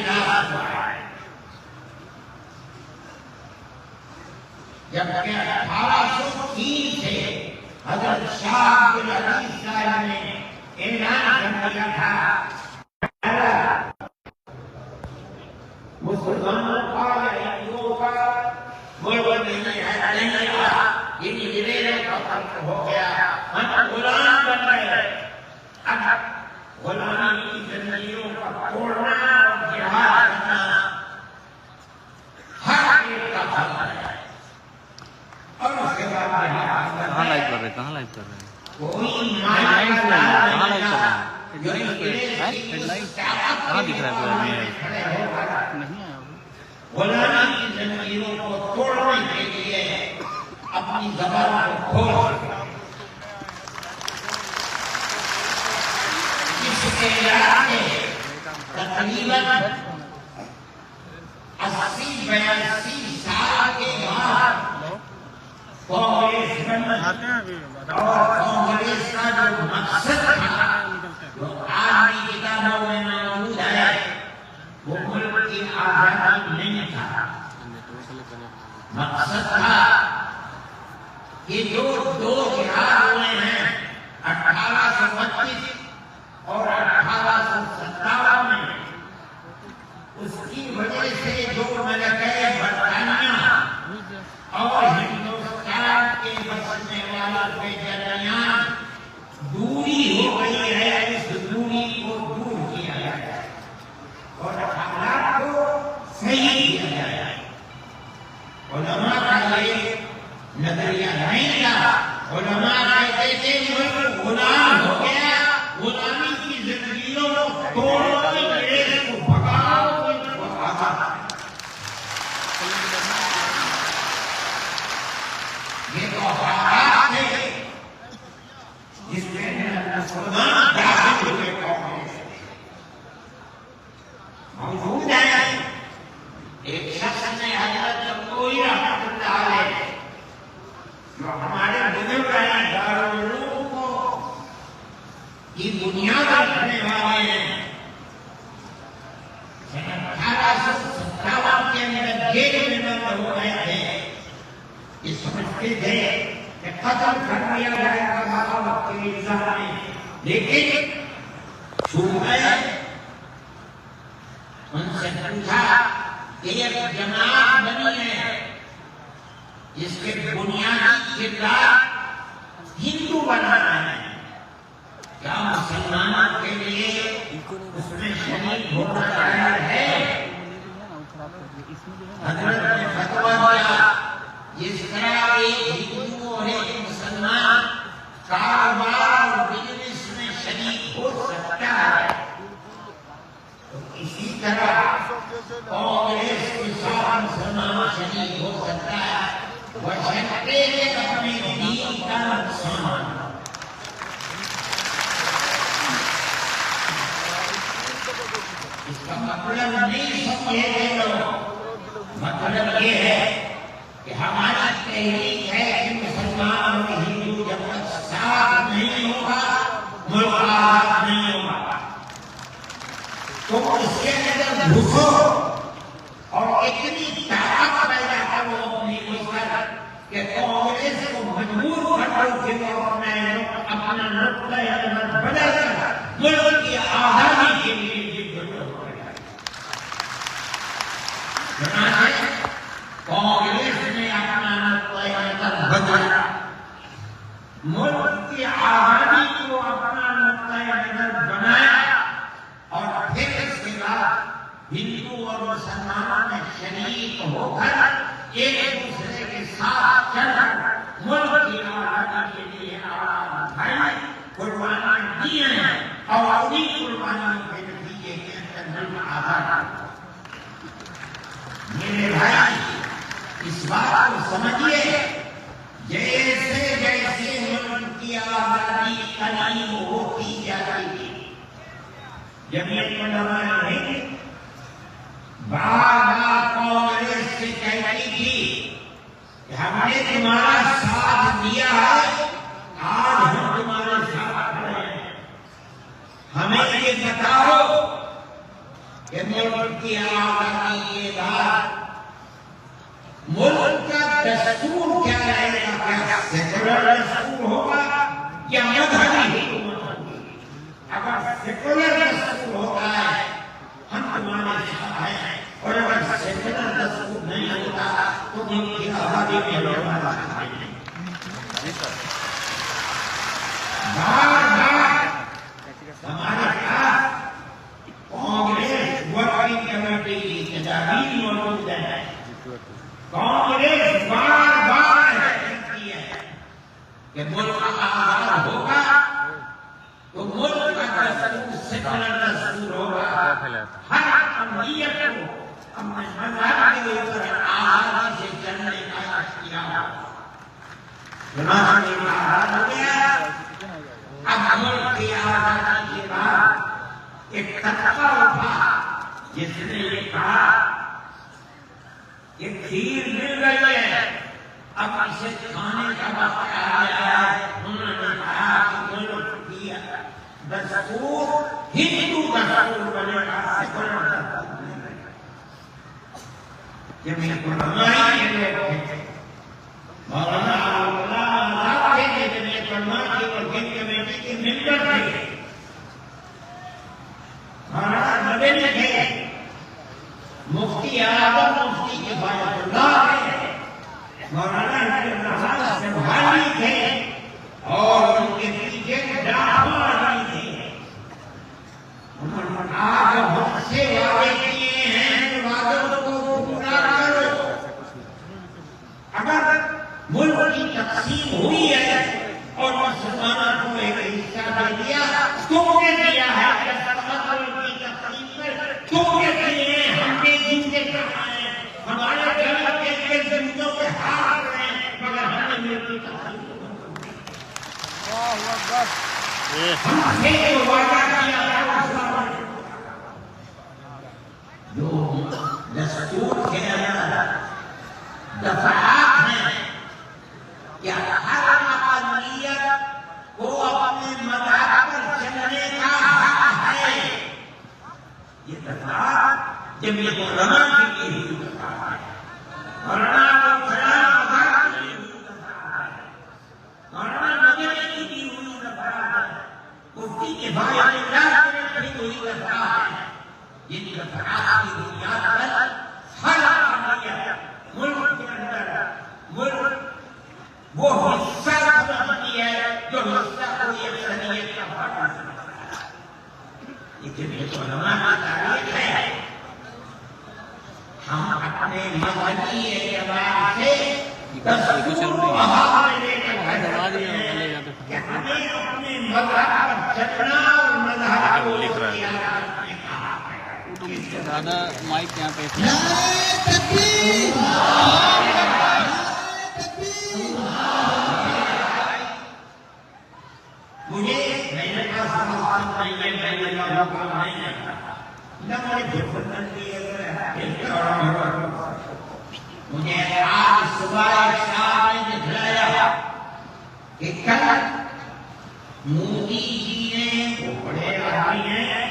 خلاف ہوا ہے. جبکہ 1803 سے حضرت شاہ عبدالعزیز صاحب نے اعلان کر دیا تھا مسلمانوں کا یا ہندوؤں کا ملک نہیں ہے، نہیں رہا، یہ گرے کا فرق ہو گیا، ہم غلام بن گئے. اب غلامی کی زندگیوں کا توڑنا اور جہاد کرنا ہر ایک کا فرق ہے. اور اس کے بعد کہاں لائیو کر رہے کہاں لائیو کر رہے ہیں کوئی کہاں لائیو کر رہے ہیں کہاں دکھ رہا ہے نہیں آیا غلامی کی زندگیوں کو توڑنے کے لیے اپنی زبان کو کھول اس کے علاقے تقریباً 80-82 سال کے بعد کانگریس اور کانگریس کا جو مقصد تھا جو آج کی کتابوں میں موجود ہے وہ ملک کی آزادی نہیں تھا. مقصد تھا کہ جو دو جہاد ہوئے ہیں 1825 اور 1857 میں، اس کی وجہ سے جو ملکہ برطانیہ اور ہندوستان کے بسنے والوں کے درمیان دوری ہو گئی ہے، اس دوری کو دور کیا جائے اور حالات کو صحیح کیا جائے. علماء کا یہ نظریہ نہیں تھا. علماء کہتے تھے کہ غلام ہو گیا، غلامی کی زندگیوں کو توڑو، انگریز کو بھگاؤ، ان کو آزاد. یہ تو حالات ہے جس میں مسلمان داخل ہوئے کانگریس موجود ہے. ایک شخص نے حضرت جمہوری رحمت اللہ علیہ جو ہمارے بزرگ ہیں دارالعلوم کو کی بنیاد رکھنے والے ہیں، 1857 کے اندر جیل میں بند ہو گئے تھے. یہ سمجھتے تھے کہ قتل کر دیا جائے گا بغاوت کے الزام میں، لیکن چھوٹ گئے. ان سے پوچھا کہ ایک جماعت بنی ہے جس کے بنیادی کردار ہندو بنانا ہے، کیا مسلمانوں کے لیے اس میں شریک ہونا تیار ہے؟ حضرت نے فتویٰ دیا جس طرح ایک ہندو اور ایک مسلمان کاروبار اور بزنس میں شریک ہو سکتا ہے، تو اسی طرح کانگریس کے ساتھ مسلمان شریک ہو سکتا ہے. بشرطے کہ اپنے دین کا نقصان. اس کا مطلب نہیں سمجھے گئے لوگ، مطلب یہ ہے کہ ہماری تحریک ہے کہ مسلمان اور ہندو جب تک ساتھ نہیں ہوگا ملک آزاد نہیں ہوگا. تو اس کے اندر گھسو اور اتنی طاقت پیدا کرو اپنی ملک کہ کانگریس کو مجبور کر دو کہ وہ اپنا نقطۂ نظر بدل کر ملک کی آزادی کے لیے جدوجہد کرے. چنانچہ کانگریس نے اپنا نقطۂ نظر بدلا، ملک کی آزادی کو اپنا نقطۂ نظر بنایا، اور پھر اس کے بعد ہندو اور مسلمانوں نے شریک ہو کر ایک دوسرے کے ساتھ چل کر ملک کی آزادی کے لیے آواز اٹھائی، قربانیاں دی ہیں، اور انہیں قربانیوں کے نتیجے کے اندر ملک آزاد ہوا. میرے بھائی اس بات کو سمجھیے، جیسے جیسے ملک کی آزادی قریب ہوتی جاتی تھی، جمعیت علماء ہند بار بار کانگریس سے کہتی تھی کہ ہم نے تمہارا ساتھ دیا ہے، آج ہم تمہارے ساتھ کھڑے ہیں. ہمیں یہ بتاؤ کہ ملک کی آزادی کے بعد ملک کا دستور کیا رہے گا؟ کیا سیکولر دستور ہوگا یا مذہبی حکومت ہوگی؟ اگر سیکولر دستور ہوتا ہے ہم تمہارے ساتھ ہیں، اور اگر سیکولر دستور نہیں ہوتا تو ملک کی آزادی میں ہمارا ساتھ نہیں۔ بار بار ہمارے پاس کانگریس ورکنگ کمیٹی کی تجاویز موجود ہیں۔ کانگریس بار بار کہتی ہے کہ ملک آزاد ہوگا تو ملک کا دستور سیکولر دستور ہوگا، ہر اقلیت کو اپنے مذہب کے اوپر آزادی سے چلنے کا اختیار ہوگا۔ چنانچہ یہ آزاد ہو گیا۔ اب ملک کی آزادی کے بعد ایک طبقہ اٹھا جس نے یہ کہا یہ کھیر مل گئی ہے، اب اسے کھانے کا وقت آ گیا ہے۔ انہوں نے کہا کہ ملک کی دستور ہندو دستور بنے گا، سیکولر دستور بنے گا۔ جب یہ علماء کے لوگ تھے، مولانا آزاد تھے، جب یہ علماء کی ورکنگ کمیٹی کے ممبر تھے، مولانا مدنی تھے، مفتی اعظم مفتی کفایت اللہ تھے، مولانا سبحانی تھے، اور ان کے پیچھے ڈاکو علی تھے۔ انہوں نے کہا کہ ہم سے وعدے کیے ہیں، وعدوں کو پورا کرو۔ اگر ملک کی تقسیم ہوئی ہے اور مسلمانوں کو ایک حصہ دے دیا، تم نے دیا ہے، ملک کی تقسیم پر تم نے دیے، ہم نے جن کے کھائے، ہمارے گھر کے زمینوں پہ ہاتھ رہے ہیں، مگر ہم نے ملک کی تقسیم کو ہم سے جو وعدہ کیا ہے جو دستور کے اندر دفعات ہیں، کیا ہر اقلیت کو اپنے مذہب پر چلنے کا حق ہے؟ یہ دفعات جمعیت علماء کے لیے ہوئی دفعات ہے، مولانا ابو سلام آزاد کے لیے ہوئی دفعات ہے، مولانا مدنی کی بھی ہوئی دفعات ہے، مفتی کفایت اللہ کے لیے ہوئی دفعات ہے۔ جن دفعات کی بنیاد پر ہر اقلیت ملک کے اندر ملک وہ حصہ سمجھتی ہے جو حصہ کوئی اکثریت کا فرق سمجھتا ہے۔ یہ جمعیت علماء کی تاریخ ہے۔ ہم اپنے مذہبی اعتبار سے دستور کو بہار لے کر کہتے ہیں کہ ہمیں اپنے مذہب پر چلنا اور مذہب کو اختیار کرنے کا حق ہے۔ زیادہ مائک یہاں پہ مجھے میں کا سمجھتا نہیں ہے، میں کا حکم نہیں ہے، نہ مجھے فتن کی مجھے آج صبح ایک صاحب نے دکھلایا کہ کل مودی جی نے، وہ بڑے آدمی ہیں،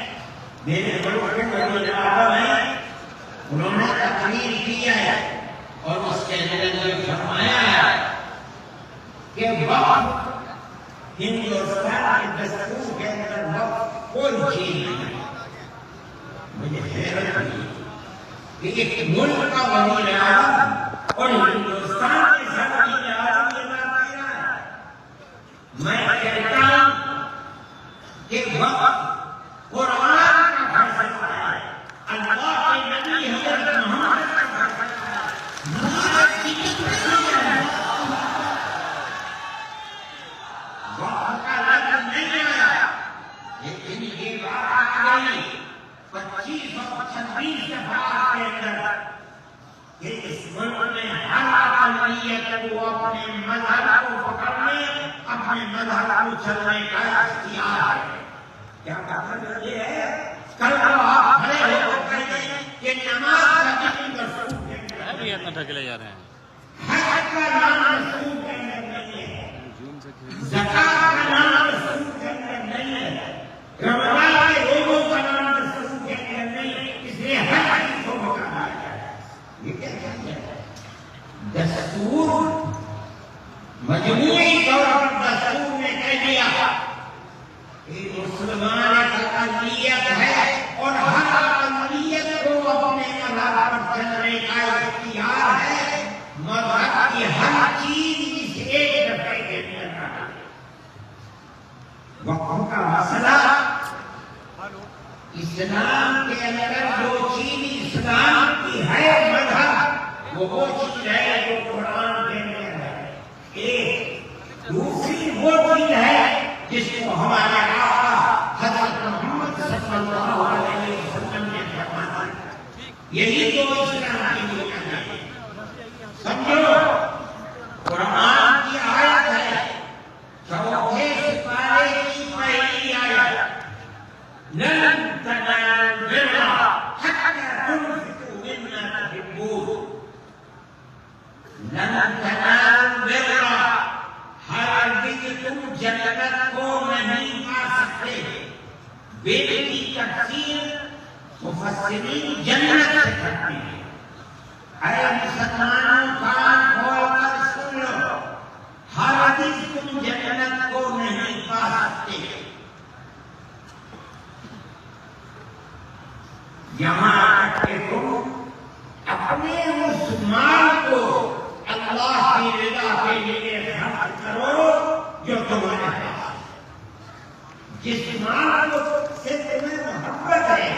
میرے بڑے بڑے آدم ہیں، انہوں نے تقریر کی ہے اور اس کے اندر یہ فرمایا ہے کہ وقت ہندوستان کے دستور کے اندر وقت کوئی چیز نہیں ہے۔ مجھے حیرت ہوئی کہ ایک ملک کا وزیر اعظم اور ہندوستان کے ساتھ وزیر اعظم یہ بات کہہ رہا ہے۔ میں کہتا ہوں کہ وقت قرآن کا فیصلہ ہے، اللہ کے نبی حضرت محمد کا فیصلہ ہے، محمد کی وقت کا لفظ نہیں آیا، لیکن یہ بات آ گئی 2526 دفعات کے اندر کہ اس ملک میں ہر اقلیت کو اپنے مذہب کو پکڑنے، اپنے مذہب کو چلنے کا اختیار ہے۔ کیا مطلب یہ ہے؟ کل آپ کھڑے ہو کر کہتے ہیں کہ نماز کا دین رسول کے اندر ابھی اتنا ٹھکلے جا رہے ہیں، حج کا نام رسول کے اندر نہیں ہے، زکات کا نام رسول کے اندر نہیں ہے، رمضان کے روزوں کا نام رسول کے اندر نہیں ہے، اس لیے دستور مجموعی طور پر دستور نے کہہ دیا کہ مسلمان ایک اقلیت ہے اور ہر اقلیت کو اپنے مذہب پر چلنے کا اختیار ہے، مذہب کی ہر چیز اس ایک دفعے کے اندر وقت کا مسئلہ اسلام کے اندر جو چیز اسلام کی ہے مذہب وہ چیز ہے جو قرآن کے اندر ہے، ایک دوسری وہ چیز ہے جس کو ہمارے آقا حضرت محمد صلی اللہ علیہ وسلم نے فرمایا، یہی تو اسلام کی بنیاد ہے۔ سمجھو قرآن کی آیت ہے، چوتھے سپارے کی پہلی آیت، لن تنالوا البر حتى تنفقوا مما تحبون، لن تنالوا البر، ہرگز تم جنت کو نہیں پا سکتے۔ بر کی تفسیر مفسرین جنت سے کرتے ہیں۔ اے مسلمانوں کان کھول کر سن لو، ہرگز تم جنت کو نہیں پا سکتے۔ یہاں تک کہ تم اپنے اس مال کو اللہ کی رضا کے لیے خرچ کرو جو تمہارے پاس ہے۔ جس مال کو سے تمہیں محبت ہے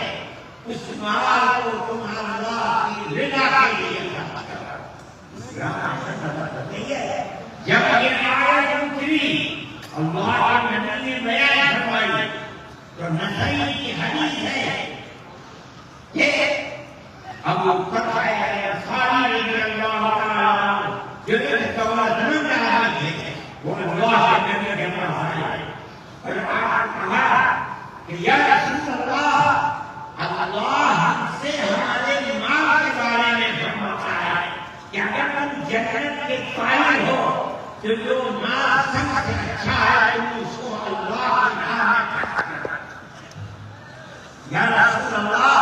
اس مال کو تم اللہ کی رضا کے لیے خرچ کرو۔ نہیں ہے جب یہ آیت اتری اللہ کے نبی نے بیان فرمائی تو نسائی کی حدیث ہے کہ ابو طلحہ انصاری رضی اللہ تعالیٰ جو زمین میں آئے تھے وہ اللہ کے نبی کے پاس آئے اور آپ کہا کہ یا رسول اللہ، اللہ ہم سے ہمارے مال کے بارے میں فرماتا ہے کہ اگر تم جنت کے قائل ہو تو جو مال سب سے اچھا ہے تم اس کو اللہ کے نام میں خرچ کرو۔ یا رسول اللہ،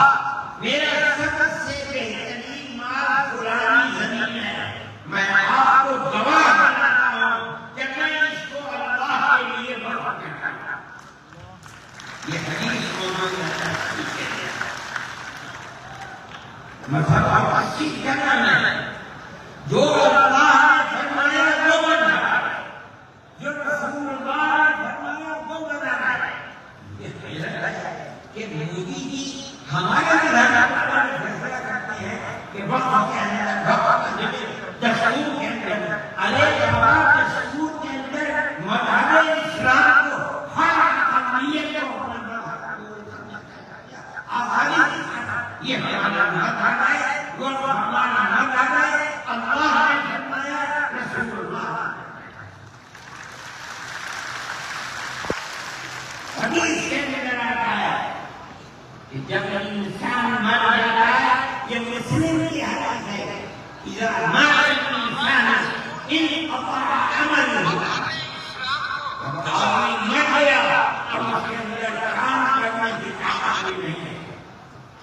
میرا سب سے بہترین مال فلانی زمین ہے، میں آپ کو گواہ بناتا ہوں کہ میں اس کو اللہ کے لیے وقف کرتا ہوں۔ یہ حدیث موجود ہے مذہب اور تشریح کرنا نہیں، جو اللہ نے فرمایا وہ بننا ہے، جو رسول اللہ نے فرمایا وہ بننا ہے۔ یہ لگتا ہے کہ مودی جی ہمارے فیصلہ کرتے ہیں کہ وقت کے اندر دستور کے اندر دستور کے اندر مذہب اسلام کو ہر اقلیت کو آزادی، یہ ہمارا مذہب ہے، وہ ہمارا مذہب ہے، اللہ نے فرمایا، رسول اللہ حدیث کے اندر آتا ہے کہ جب انسان مر جاتا ہے، یہ مسلم کی حالت ہے، اذا مات الانسان انقطع عمله، آدمی مر گیا اب اس کے اندر کام کرنے کی طاقت بھی نہیں ہے،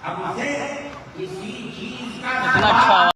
اب اسے کسی چیز کا